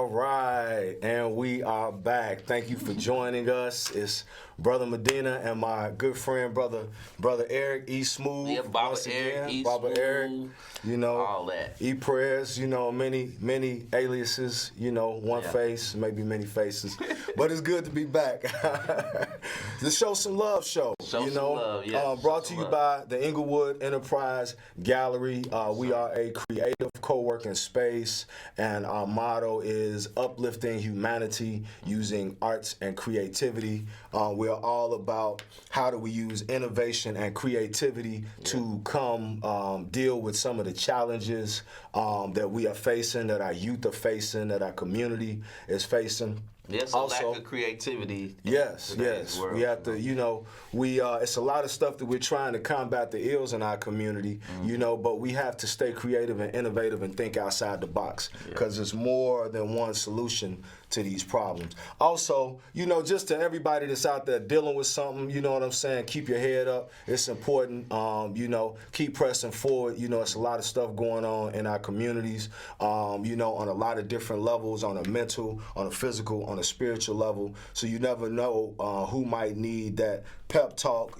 All right, and we are back. Thank you for joining us. It's Brother Medina and my good friend, Brother Eric E. Smooth. Yeah, Baba once Eric, again. E. Baba Smooth, Eric, all that. E. Prayers, many aliases, one face, maybe many faces. But it's good to be back. The Show Some Love show, Show some love, yeah. brought to you by the Englewood Enterprise Gallery. We are a creative co-working space, and our motto is uplifting humanity using arts and creativity. We're all about how do we use innovation and creativity to come deal with some of the challenges that we are facing, that our youth are facing, that our community is facing. There's a lack of creativity. Yes. World, we have to, it's a lot of stuff that we're trying to combat the ills in our community, but we have to stay creative and innovative and think outside the box because there's more than one solution to these problems. Also, just to everybody that's out there dealing with something, you know what I'm saying, keep your head up. It's important, keep pressing forward. It's a lot of stuff going on in our communities, on a lot of different levels, on a mental, on a physical, on a spiritual level. So you never know who might need that pep talk.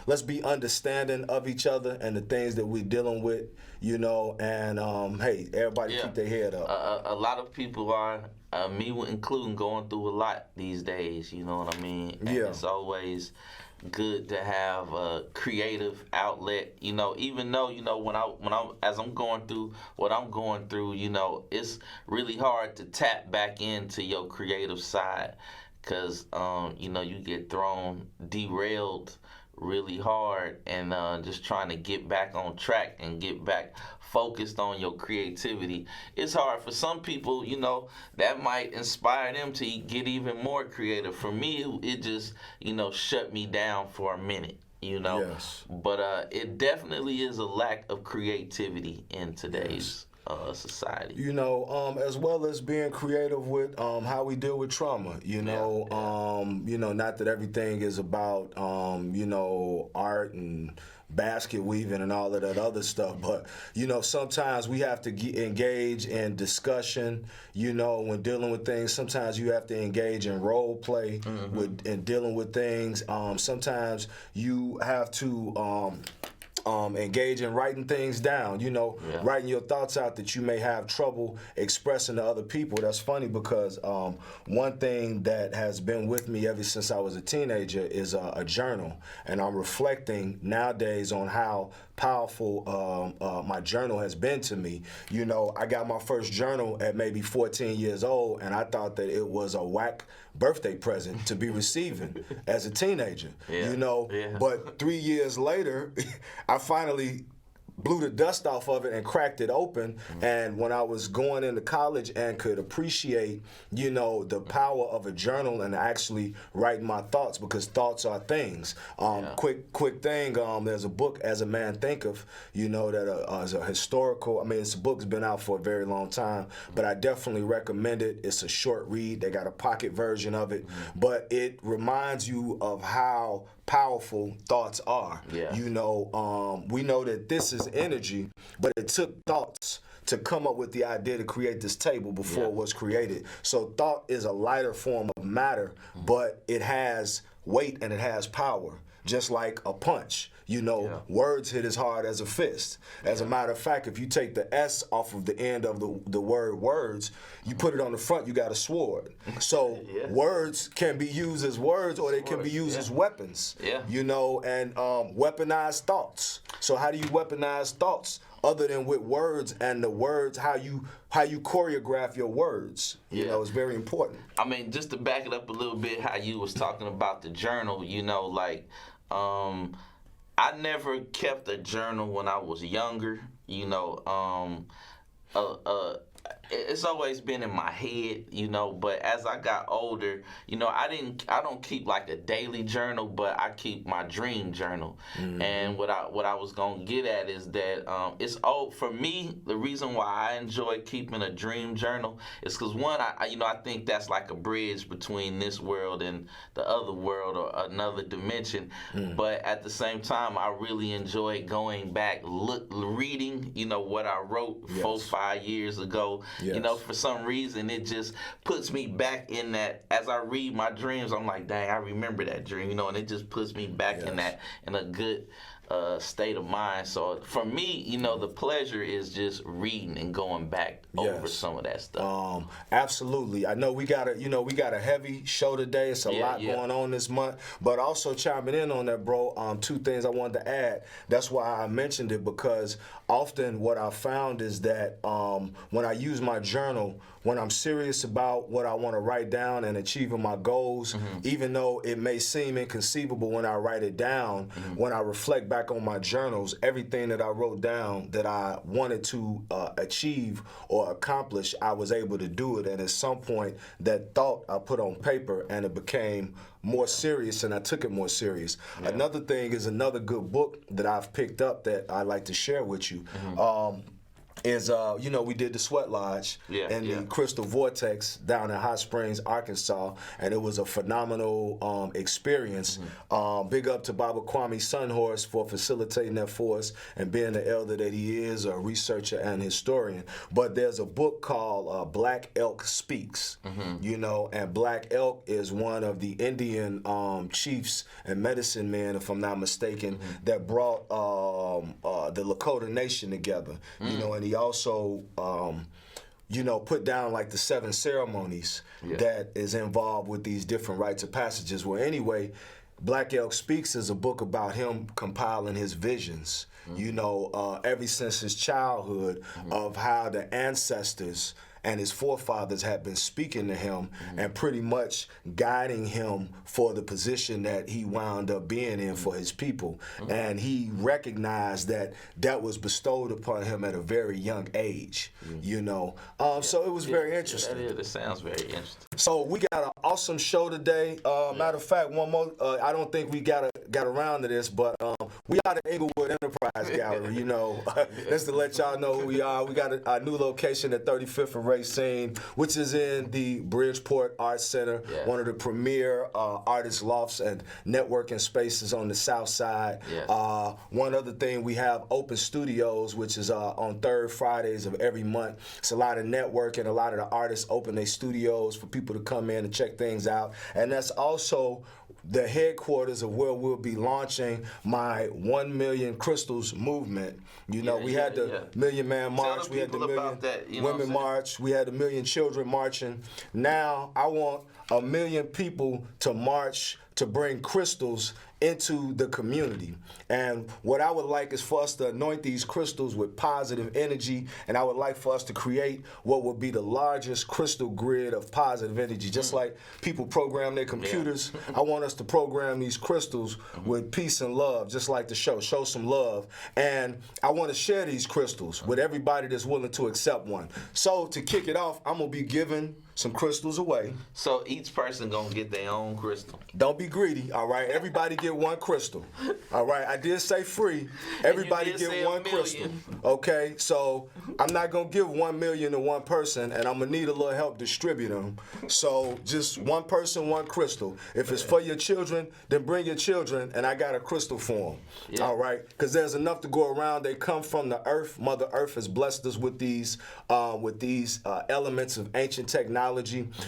Let's be understanding of each other and the things that we're dealing with, and hey, everybody keep their head up. A lot of people are, me including, going through a lot these days, you know what I mean? And it's always good to have a creative outlet, even though, as I'm going through what I'm going through, it's really hard to tap back into your creative side because, you get derailed really hard and just trying to get back on track and get back focused on your creativity. It's hard for some people, that might inspire them to get even more creative. For me, it just, shut me down for a minute, Yes. But it definitely is a lack of creativity in today's society. As well as being creative with how we deal with trauma. Not that everything is about art and basket weaving and all of that other stuff, but sometimes we have to engage in discussion. When dealing with things, sometimes you have to engage in role play in dealing with things. Sometimes you have to engage in writing things down, writing your thoughts out that you may have trouble expressing to other people. That's funny because one thing that has been with me ever since I was a teenager is a journal. And I'm reflecting nowadays on how powerful my journal has been to me. I got my first journal at maybe 14 years old, and I thought that it was a whack birthday present to be receiving as a teenager. But 3 years later, I finally blew the dust off of it and cracked it open. And when I was going into college and could appreciate, the power of a journal and actually writing my thoughts, because thoughts are things. Quick thing, there's a book, As a Man Thinketh, that is a historical, this book's been out for a very long time, but I definitely recommend it. It's a short read. They got a pocket version of it, but it reminds you of how powerful thoughts are. We know that this is energy, but it took thoughts to come up with the idea to create this table before it was created. So thought is a lighter form of matter, but it has weight and it has power, just like a punch. Words hit as hard as a fist. As a matter of fact, if you take the S off of the end of the word words, you put it on the front, you got a sword. So words can be used as words, or they can be used as weapons. And weaponized thoughts. So how do you weaponize thoughts other than with words, and the words, how you choreograph your words, is very important. Just to back it up a little bit, how you was talking about the journal, I never kept a journal when I was younger. It's always been in my head, but as I got older, I don't keep like a daily journal, but I keep my dream journal. And what I was gonna get at is that it's for me, the reason why I enjoy keeping a dream journal is because one, I think that's like a bridge between this world and the other world or another dimension. But at the same time, I really enjoy going back, reading, what I wrote 4-5 years ago, you know, for some reason it just puts me back in that. As I read my dreams, I'm like, dang, I remember that dream, you know, and it just puts me back in that, in a good state of mind. So for me, you know, the pleasure is just reading and going back over some of that stuff. Absolutely. I know we got a heavy show today. It's a lot going on this month, but also chiming in on that, bro. Two things I wanted to add. That's why I mentioned it, because often what I found is that when I use my journal, when I'm serious about what I want to write down and achieving my goals, even though it may seem inconceivable when I write it down, when I reflect back on my journals, everything that I wrote down that I wanted to achieve or accomplish, I was able to do it. And at some point, that thought I put on paper, and it became more serious, and I took it more serious. Another thing is another good book that I've picked up that I'd like to share with you. Is you know, we did the Sweat Lodge and the Crystal Vortex down in Hot Springs, Arkansas, and it was a phenomenal experience. Big up to Baba Kwame Sunhorse for facilitating that for us and being the elder that he is, a researcher and historian. But there's a book called Black Elk Speaks, you know, and Black Elk is one of the Indian chiefs and medicine men, if I'm not mistaken, that brought the Lakota Nation together, you know, and he also, you know, put down like the 7 ceremonies that is involved with these different rites of passages. Well, anyway, Black Elk Speaks is a book about him compiling his visions, you know, ever since his childhood, of how the ancestors and his forefathers had been speaking to him and pretty much guiding him for the position that he wound up being in for his people. And he recognized that that was bestowed upon him at a very young age, you know. So it was very interesting. It sounds very interesting. So we got an awesome show today. Matter of fact, one more, I don't think we got around to this, but we are the Englewood Enterprise Gallery, you know. Just to let y'all know who we are. We got a new location at 35th and Racine, which is in the Bridgeport Arts Center, one of the premier artist lofts and networking spaces on the south side. One other thing, we have open studios, which is on third Fridays of every month. It's a lot of networking. A lot of the artists open their studios for people to come in and check things out. And that's also the headquarters of where we'll be launching my 1 Million Crystals movement. You know, we had the Million Man March, we had the Million Women March, we had the Million Children marching. Now I want 1 million people to march to bring crystals into the community. And what I would like is for us to anoint these crystals with positive energy, and I would like for us to create what would be the largest crystal grid of positive energy. Just like people program their computers, I want us to program these crystals with peace and love, just like the show some love. And I want to share these crystals with everybody that's willing to accept one. So to kick it off, I'm going to be giving some crystals away. So each person gonna get their own crystal. Don't be greedy, all right? Everybody get one crystal, all right? I did say free. Everybody get one crystal, okay? So I'm not gonna give 1 million to one person, and I'm gonna need a little help distributing them. So just one person, one crystal. If it's for your children, then bring your children, and I got a crystal for them, all right? Because there's enough to go around. They come from the earth. Mother Earth has blessed us with these elements of ancient technology.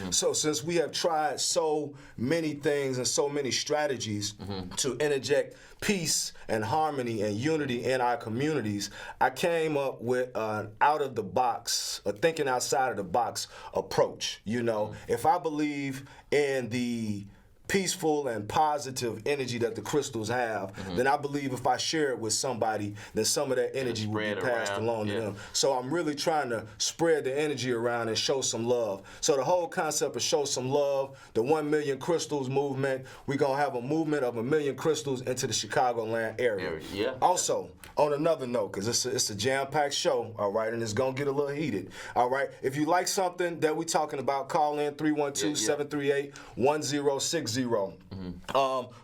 So since we have tried so many things and so many strategies to interject peace and harmony and unity in our communities, I came up with an out-of-the-box, a thinking outside of the box approach. You know, if I believe in the peaceful and positive energy that the crystals have, then I believe if I share it with somebody, then some of that energy will be passed along to them. So I'm really trying to spread the energy around and show some love. So the whole concept of show some love, the 1 Million Crystals movement, we're going to have a movement of 1 million crystals into the Chicagoland area. Also, on another note, because it's a jam-packed show, all right, and it's going to get a little heated, all right? If you like something that we're talking about, call in 312-738-1060.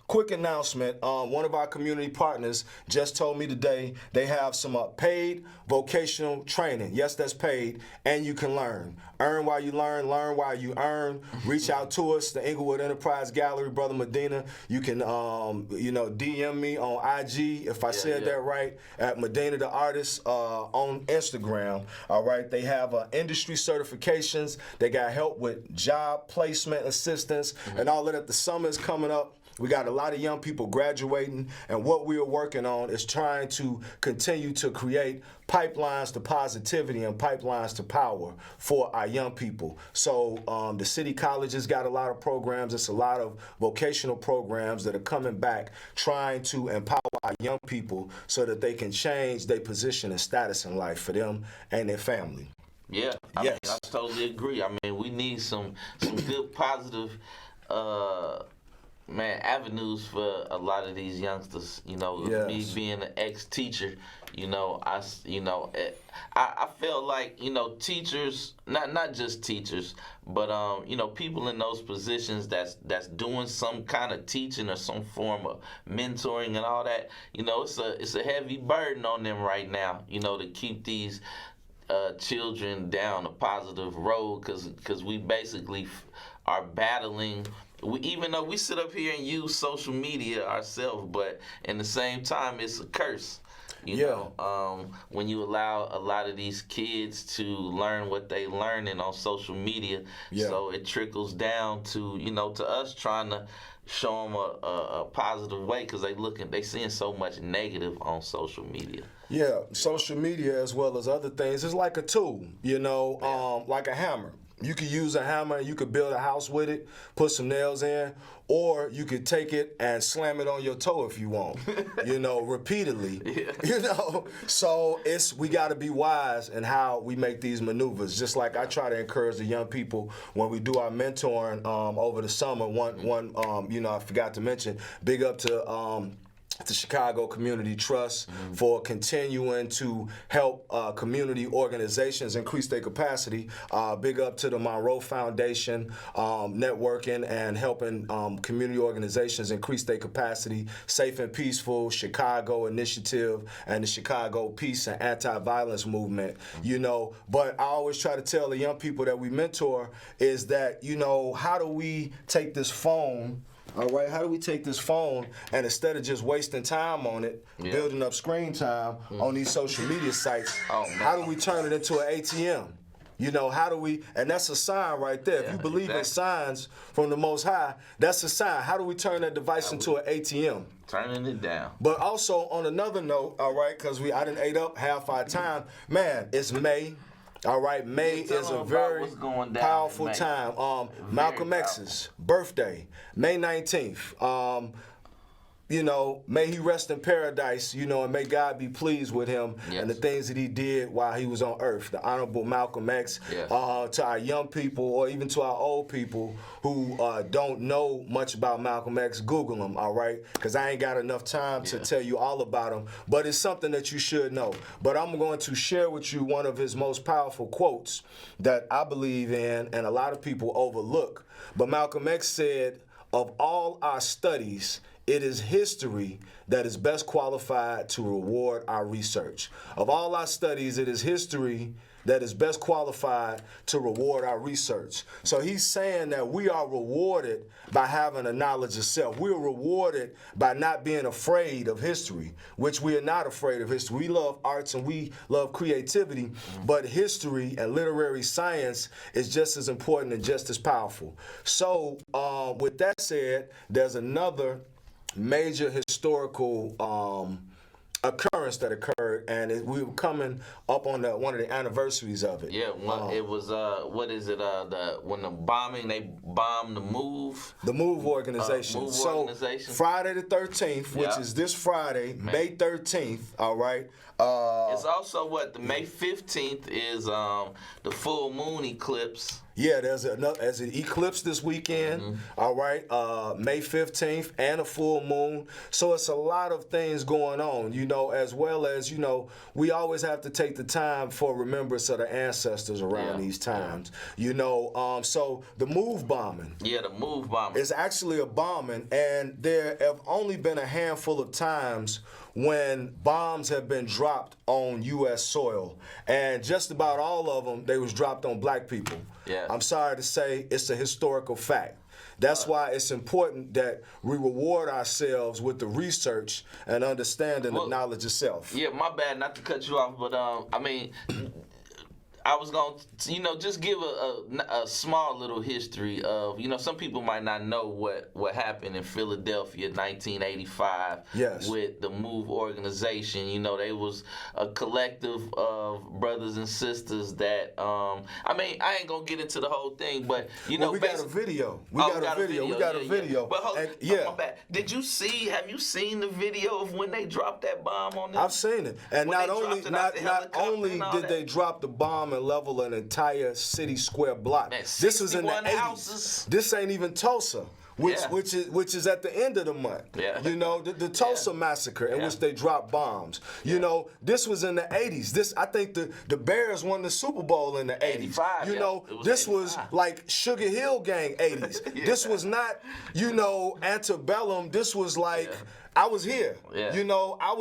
Quick announcement. One of our community partners just told me today they have some paid vocational training. Yes, that's paid, and you can learn. Earn while you learn while you earn. Reach out to us, the Englewood Enterprise Gallery, Brother Medina. You can, DM me on IG, if I said that right, at Medina the Artist on Instagram. All right, they have industry certifications. They got help with job placement assistance and all of that. The summer is coming up. We got a lot of young people graduating, and what we are working on is trying to continue to create pipelines to positivity and pipelines to power for our young people. So the city colleges got a lot of programs. It's a lot of vocational programs that are coming back trying to empower our young people so that they can change their position and status in life for them and their family. Yeah, I mean, I totally agree. I mean, we need some good positive avenues for a lot of these youngsters. Me being an ex-teacher, I felt like, teachers, not just teachers, but people in those positions that's doing some kind of teaching or some form of mentoring and all that. It's a heavy burden on them right now. To keep these children down a positive road, because we basically are battling. Even though we sit up here and use social media ourselves, but in the same time, it's a curse. When you allow a lot of these kids to learn what they learning on social media, so it trickles down to to us trying to show them a positive way, because they seeing so much negative on social media. Yeah, social media as well as other things is like a tool, like a hammer. You could use a hammer, you could build a house with it, put some nails in, or you could take it and slam it on your toe if you want, repeatedly. So we got to be wise in how we make these maneuvers. Just like I try to encourage the young people when we do our mentoring over the summer. I forgot to mention, big up to the Chicago Community Trust for continuing to help community organizations increase their capacity. Big up to the Monroe Foundation, networking and helping community organizations increase their capacity. Safe and Peaceful Chicago Initiative and the Chicago Peace and Anti-Violence Movement. But I always try to tell the young people that we mentor is that, how do we take this phone? All right, how do we take this phone and instead of just wasting time on it, building up screen time on these social media sites, how do we turn it into an ATM? How do we, and that's a sign right there. If you believe in signs from the Most High, that's a sign. How do we turn that device into an ATM? Turning it down. But also on another note, all right, because I done ate up half our time, man, it's May. All right, May is a very powerful time. Malcolm X's birthday, May 19th. May he rest in paradise, and may God be pleased with him and the things that he did while he was on earth. The Honorable Malcolm X. To our young people or even to our old people who don't know much about Malcolm X, Google him, all right? Because I ain't got enough time to tell you all about him, but it's something that you should know. But I'm going to share with you one of his most powerful quotes that I believe in and a lot of people overlook. But Malcolm X said, "Of all our studies, it is history that is best qualified to reward our research." Of all our studies, it is history that is best qualified to reward our research. So he's saying that we are rewarded by having a knowledge of self. We are rewarded by not being afraid of history, which we are not afraid of history. We love arts and we love creativity, but history and literary science is just as important and just as powerful. So with that said, there's another major historical occurrence that occurred, and we were coming up on one of the anniversaries of it. Yeah, it was when the bombing, they bombed the MOVE organization. Friday the 13th, which is this Friday, May 13th. All right. It's also the May 15th is the full moon eclipse. Yeah, there's an eclipse this weekend, all right, May 15th, and a full moon. So it's a lot of things going on, as well. well as, you know, we always have to take the time for remembrance of the ancestors around these times. You know, so the move bombing. Yeah, the move bombing. It's actually a bombing, and there have only been a handful of times when bombs have been dropped on U.S. soil, and just about all of them, they was dropped on black people. Yeah. I'm sorry to say, it's a historical fact. That's why it's important that we reward ourselves with the research and understanding of knowledge itself. Yeah, my bad, not to cut you off, but I mean, I was going to, you know, just give a small little history of, you know, some people might not know what happened in Philadelphia in 1985 with the MOVE organization. You know, they was a collective of brothers and sisters that, I mean, I ain't going to get into the whole thing, but, you know. We got a video. We got a video. But hold on, my bad. Have you seen the video of when they dropped that bomb on them? I've seen it. And not only did they drop the bomb and level an entire city square block. Man, this was in the 80s. Houses. This ain't even Tulsa, which is at the end of the month. Yeah. You know, the Tulsa massacre in which they dropped bombs. You know, this was in the 80s. I think the Bears won the Super Bowl in the 80s. 85, you know, this 85. was like Sugar Hill Gang 80s. This was not, you know, antebellum. This was like I was here. Yeah. You know, I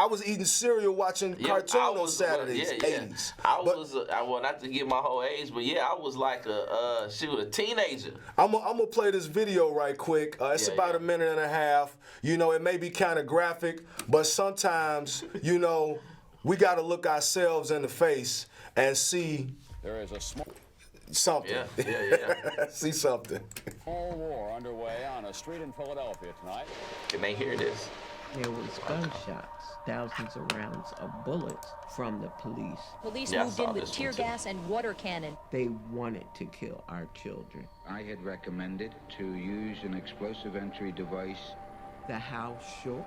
was eating cereal, watching cartoon on Saturdays, 80s. Well, not to get my whole age, but I was like a teenager. I'm gonna play this video right quick. It's about a minute and a half. You know, it may be kind of graphic, but sometimes, you know, we got to look ourselves in the face and see. There is a something. See something. Small war underway on a street in Philadelphia tonight. Can they hear this? There was gunshots, thousands of rounds of bullets from the police. Police moved in with tear gas and water cannon. They wanted to kill our children. I had recommended to use an explosive entry device. The house shook.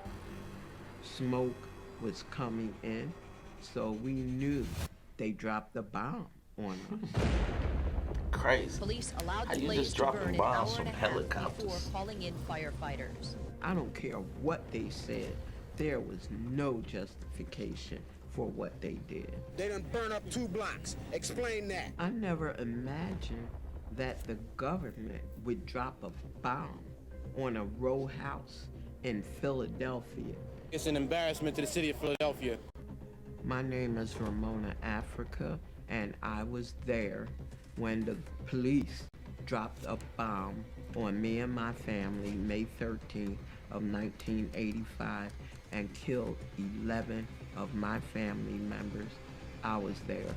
Smoke was coming in, so we knew they dropped the bomb on us. Crazy. Police allowed the you blaze just to dropping burn an bombs hour from and a half helicopters? before calling in firefighters. I don't care what they said. There was no justification for what they did. They done burn up 2 blocks. Explain that. I never imagined that the government would drop a bomb on a row house in Philadelphia. It's an embarrassment to the city of Philadelphia. My name is Ramona Africa, and I was there when the police dropped a bomb on me and my family May 13th of 1985 and killed 11 of my family members. I was there.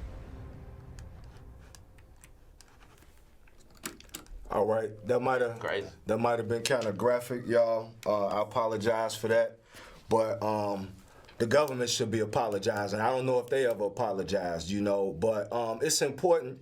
All right, that might have been kind of graphic, y'all. I apologize for that, but the government should be apologizing. I don't know if they ever apologized, you know, but it's important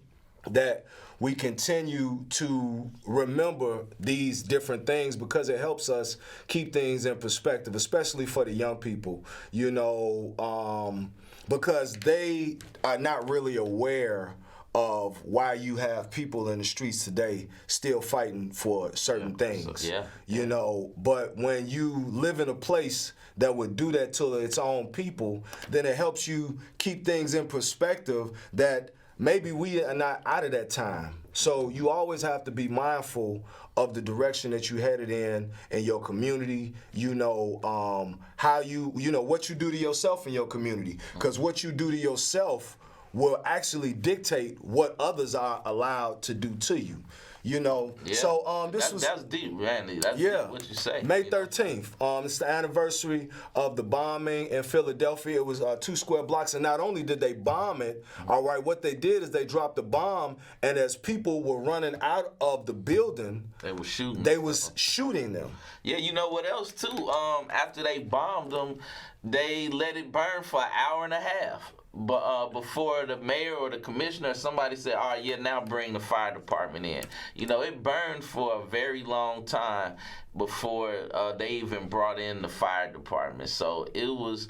that we continue to remember these different things because it helps us keep things in perspective, especially for the young people, you know, because they are not really aware of why you have people in the streets today still fighting for certain things, you know. But when you live in a place that would do that to its own people, then it helps you keep things in perspective that maybe we are not out of that time. So you always have to be mindful of the direction that you headed in your community, you know, how you know, what you do to yourself in your community. Because what you do to yourself will actually dictate what others are allowed to do to you. You know, so that's deep, Randy. That's deep what you say. May 13th. It's the anniversary of the bombing in Philadelphia. It was 2 square blocks, and not only did they bomb it, all right, what they did is they dropped the bomb, and as people were running out of the building, they were shooting. They was shooting them. Yeah, you know what else too? After they bombed them, they let it burn for an hour and a half. But before the mayor or the commissioner or somebody said, all right, now bring the fire department in. You know, it burned for a very long time before they even brought in the fire department. So it was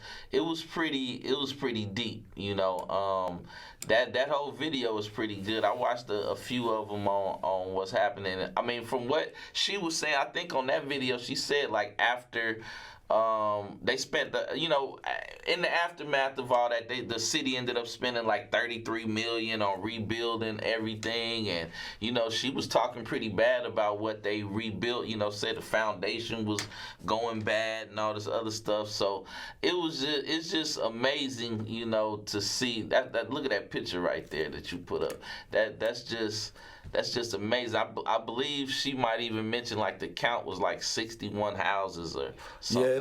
pretty deep. You know, that whole video was pretty good. I watched a few of them on what's happening. I mean, from what she was saying, I think on that video she said like after They spent in the aftermath of all that, the city ended up spending like $33 million on rebuilding everything, and she was talking pretty bad about what they rebuilt. Said the foundation was going bad and all this other stuff. So it's just amazing, to see that. Look at that picture right there that you put up. That's just amazing. I believe she might even mention like the count was like 61 houses or something. Yeah,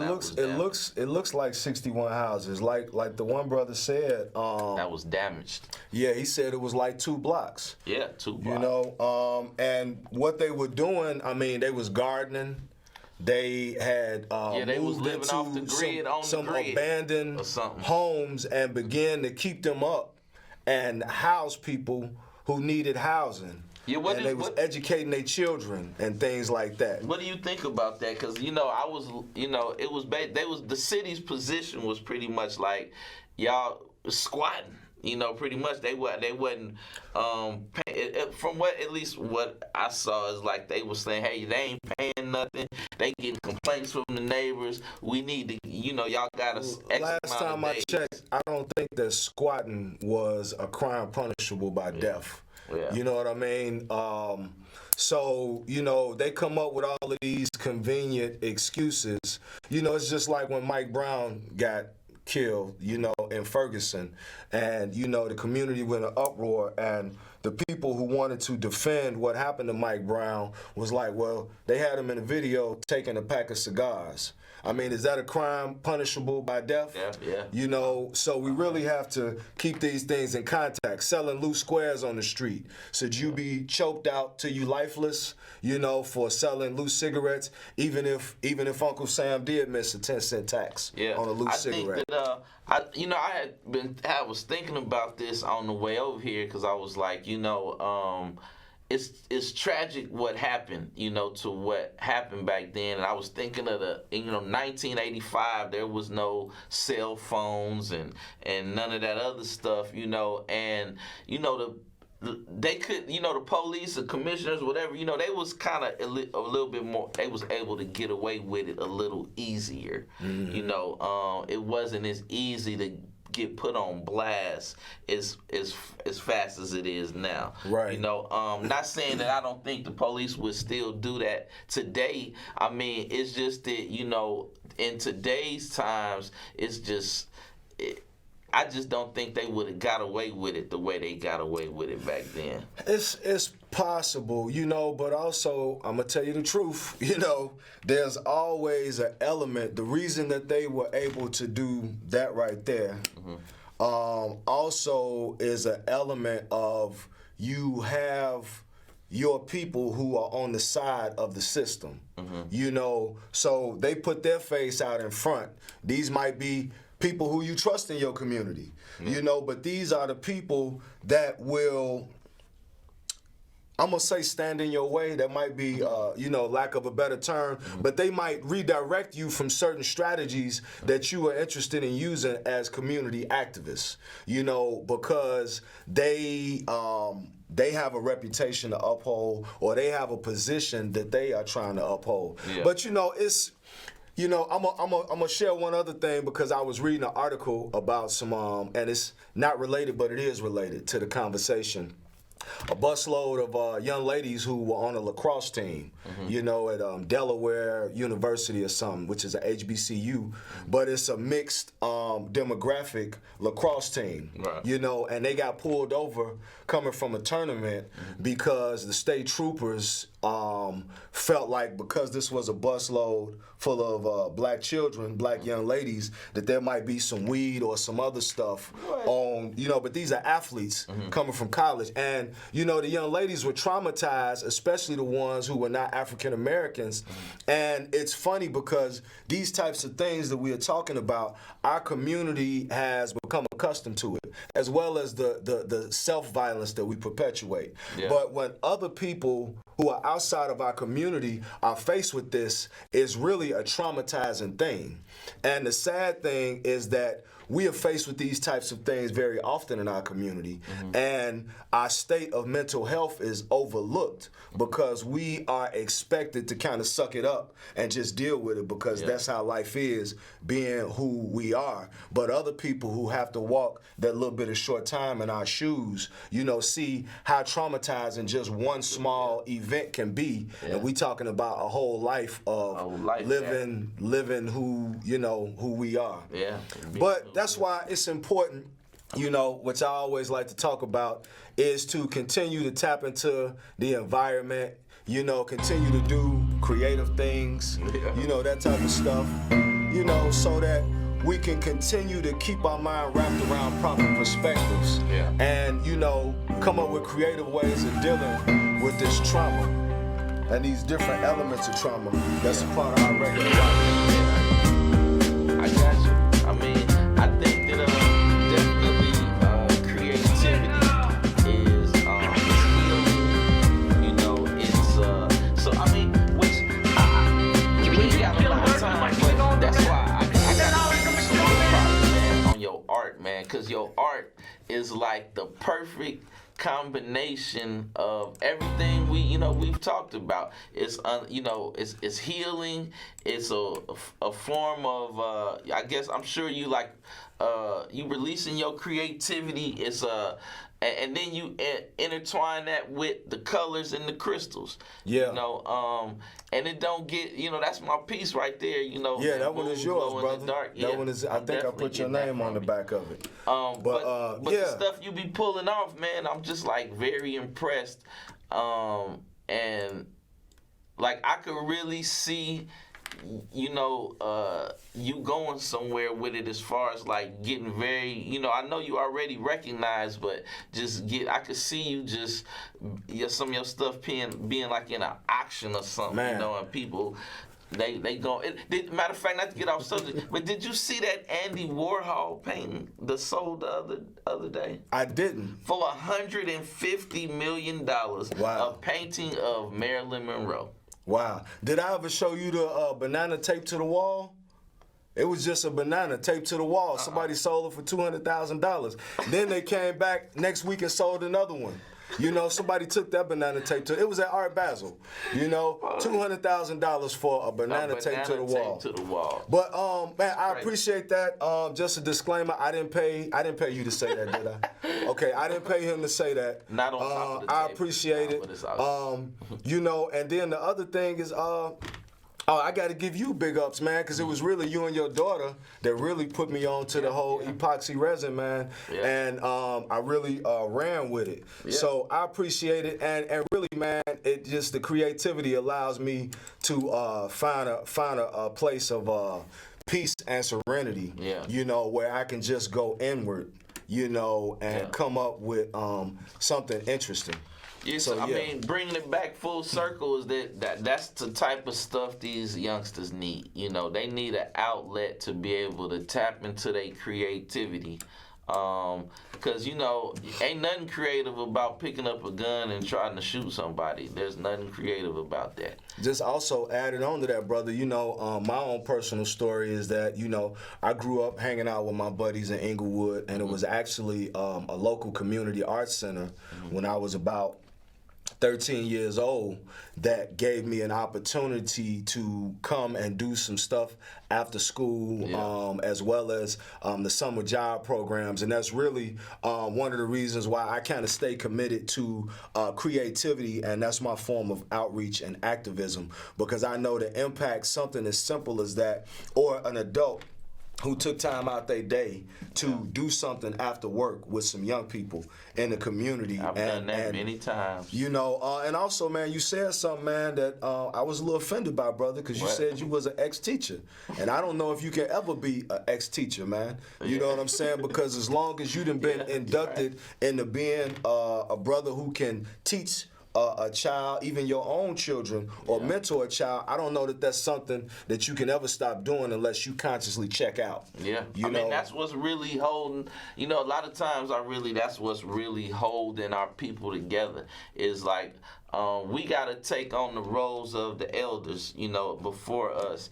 it looks like 61 houses. Like the one brother said. That was damaged. Yeah, he said it was like 2 blocks. Yeah, 2 blocks. And what they were doing, I mean, they was gardening. They had they was moved living into off the grid, some the grid abandoned or something. homes and began to keep them up and house people who needed housing. Yeah, they was educating their children and things like that. What do you think about that? Because I was, it was the city's position was pretty much like y'all squatting. Pretty much they wasn't. From at least what I saw is like they were saying, hey, they ain't paying nothing. They getting complaints from the neighbors. We need to, y'all got us. Last time I checked, I don't think that squatting was a crime punishable by death. Yeah. You know what I mean? So, they come up with all of these convenient excuses. It's just like when Mike Brown got killed, in Ferguson. And, the community went in uproar. And the people who wanted to defend what happened to Mike Brown was like, well, they had him in a video taking a pack of cigars. I mean, is that a crime punishable by death? Yeah. So we really have to keep these things in context. Selling loose squares on the street. Should you be choked out till you lifeless, for selling loose cigarettes, even if Uncle Sam did miss a 10-cent tax on a loose cigarette? I think that, I was thinking about this on the way over here because I was like, it's tragic what happened, to what happened back then. And I was thinking of 1985, there was no cell phones and none of that other stuff, and, they could, the police, the commissioners, whatever, they was kind of a little bit more, they was able to get away with it a little easier. Mm-hmm. It wasn't as easy to get put on blast as fast as it is now. Right. Not saying that I don't think the police would still do that today. I mean, it's just that, in today's times, it's just... I just don't think they would have got away with it the way they got away with it back then. It's possible, but also, I'm going to tell you the truth, there's always an element. The reason that they were able to do that right there also is an element of you have your people who are on the side of the system, so they put their face out in front. These might be people who you trust in your community, but these are the people that will, I'm going to say, stand in your way. That might be, lack of a better term, but they might redirect you from certain strategies that you are interested in using as community activists, because they have a reputation to uphold, or they have a position that they are trying to uphold. Yeah. But, it's... I'm gonna share one other thing because I was reading an article about some, and it's not related, but it is related to the conversation. A busload of young ladies who were on a lacrosse team, at Delaware University or something, which is a HBCU, but it's a mixed demographic lacrosse team, right. And they got pulled over coming from a tournament because the state troopers felt like because this was a busload full of black children, black young ladies, that there might be some weed or some other stuff on, but these are athletes coming from college. And, the young ladies were traumatized, especially the ones who were not African Americans. And it's funny because these types of things that we are talking about, our community has become accustomed to it, as well as the self-violence that we perpetuate. Yeah. But when other people who are outside of our community are faced with this, it's really a traumatizing thing. And the sad thing is that we are faced with these types of things very often in our community, and our state of mental health is overlooked because we are expected to kind of suck it up and just deal with it because that's how life is, being who we are. But other people who have to walk that little bit of short time in our shoes, see how traumatizing just one small event can be, and we talking about a whole life of living who who we are. Yeah. But that's why it's important, which I always like to talk about, is to continue to tap into the environment, continue to do creative things, that type of stuff, so that we can continue to keep our mind wrapped around proper perspectives and, come up with creative ways of dealing with this trauma and these different elements of trauma that's a part of our regular life. I got you. I mean, I think that definitely creativity is healing. It's so I mean, which we ain't got a lot of time, but that's why I gotta give you some good props, man, on your art, man, because your art is like the perfect combination of everything we've talked about. It's it's healing. It's a form of I guess I'm sure you like you releasing your creativity. It's and then you intertwine that with the colors and the crystals. Yeah. And it don't get that's my piece right there. Yeah, that one is yours, brother. Dark. That one is. I think I put your name on the back of it. But the stuff you be pulling off, man, I'm just like very impressed. And like I could really see you going somewhere with it as far as like getting very, I know you already recognized, but I could see you just some of your stuff being like in an auction or something, man. And people they go. Matter of fact, not to get off subject, but did you see that Andy Warhol painting the sold the other day? I didn't. For $150 million, wow. A painting of Marilyn Monroe. Wow. Did I ever show you the banana taped to the wall? It was just a banana taped to the wall. Somebody sold it for $200,000. Then they came back next week and sold another one. Somebody took that banana taped to it. Was at Art Basel. $200,000 for a banana taped to the wall. But man, I appreciate that. Just a disclaimer: I didn't pay you to say that, did I? Okay, I didn't pay him to say that. Not on top of the I tape. appreciate it. And then the other thing is I got to give you big ups, man, because it was really you and your daughter that really put me on to the whole epoxy resin, man. Yeah. And I really ran with it. Yeah. So I appreciate it. And really, man, it just the creativity allows me to find a place of peace and serenity, where I can just go inward, and come up with something interesting. Yeah, so I mean, bringing it back full circle is that's the type of stuff these youngsters need. They need an outlet to be able to tap into their creativity. Because, ain't nothing creative about picking up a gun and trying to shoot somebody. There's nothing creative about that. Just also added on to that, brother, my own personal story is that, I grew up hanging out with my buddies in Englewood, and it was actually a local community arts center when I was about 13 years old that gave me an opportunity to come and do some stuff after school, as well as the summer job programs. And that's really one of the reasons why I kind of stay committed to creativity, and that's my form of outreach and activism, because I know the impact something as simple as that, or an adult who took time out their day to do something after work with some young people in the community. I've done that many times. And also, man, you said something, man, that I was a little offended by, brother, because you said you was an ex-teacher. And I don't know if you can ever be an ex-teacher, man. You know what I'm saying? Because as long as you done been inducted into being a brother who can teach a child, even your own children, or mentor a child, I don't know that that's something that you can ever stop doing unless you consciously check out. Yeah, I mean, that's what's really holding, a lot of times that's what's really holding our people together is like, we got to take on the roles of the elders, before us,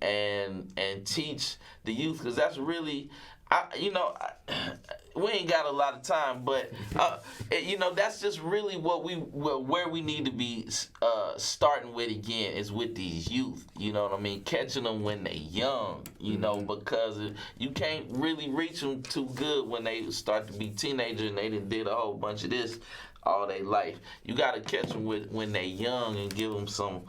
and teach the youth, because that's really, we ain't got a lot of time, but that's just really where we need to be starting with again is with these youth. You know what I mean? Catching them when they young. Because you can't really reach them too good when they start to be teenagers and they done did a whole bunch of this all their life. You got to catch them when they young and give them some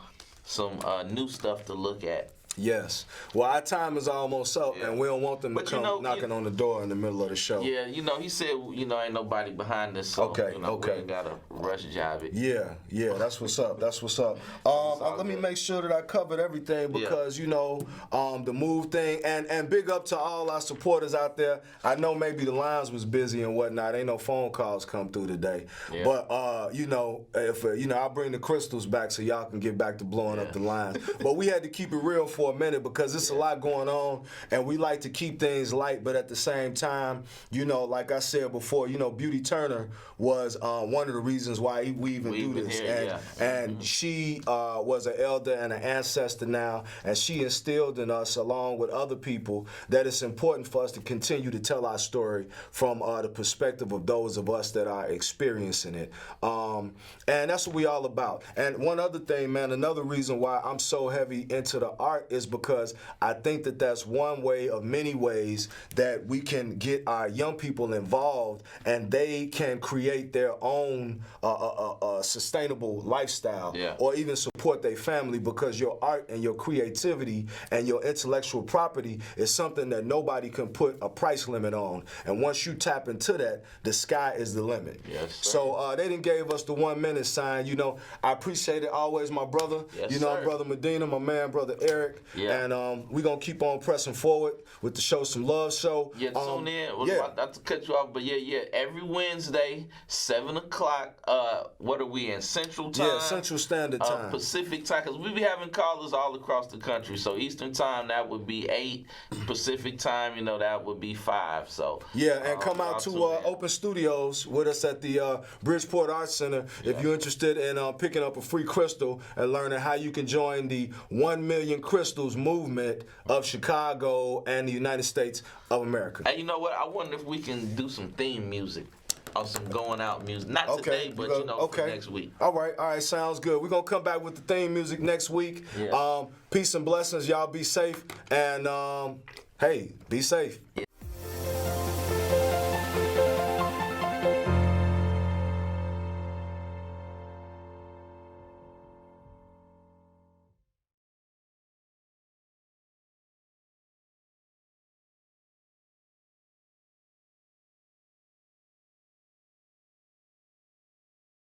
new stuff to look at. Yes. Well, our time is almost up, and we don't want them to come knocking on the door in the middle of the show. Yeah, he said, ain't nobody behind us, so we ain't got to rush job it. Yeah, that's what's up. That's what's up. Let me make sure that I covered everything because, the move thing, and big up to all our supporters out there. I know maybe the lines was busy and whatnot. Ain't no phone calls come through today. Yeah. But, if I'll bring the crystals back so y'all can get back to blowing up the lines. But we had to keep it real for a minute because there's a lot going on, and we like to keep things light, but at the same time, like I said before, Beauty Turner was one of the reasons why we even do this. And she was an elder and an ancestor now, and she instilled in us, along with other people, that it's important for us to continue to tell our story from the perspective of those of us that are experiencing it. And that's what we all about. And one other thing, man, another reason why I'm so heavy into the art is because I think that that's one way of many ways that we can get our young people involved and they can create their own sustainable lifestyle or even support their family, because your art and your creativity and your intellectual property is something that nobody can put a price limit on. And once you tap into that, the sky is the limit. Yes, sir. So they didn't gave us the 1 minute sign. I appreciate it always, my brother. Yes, sir. Brother Medina, my man, brother Eric. Yeah. And we're going to keep on pressing forward with the Show Some Love show. Yeah, tune in. Not to cut you off, but every Wednesday, 7 o'clock. What are we in? Central Time? Yeah, Central Standard Time. Pacific Time, because we be having callers all across the country. So Eastern Time, that would be 8. Pacific Time, that would be 5. So and come out to Open Studios with us at the Bridgeport Arts Center if you're interested in picking up a free crystal and learning how you can join the 1 Million Crystals movement of Chicago and the United States of America. And you know what? I wonder if we can do some theme music or some going out music. Not today, but for next week. All right, sounds good. We're going to come back with the theme music next week. Yeah. Peace and blessings. Y'all be safe. And, hey, be safe. Yeah.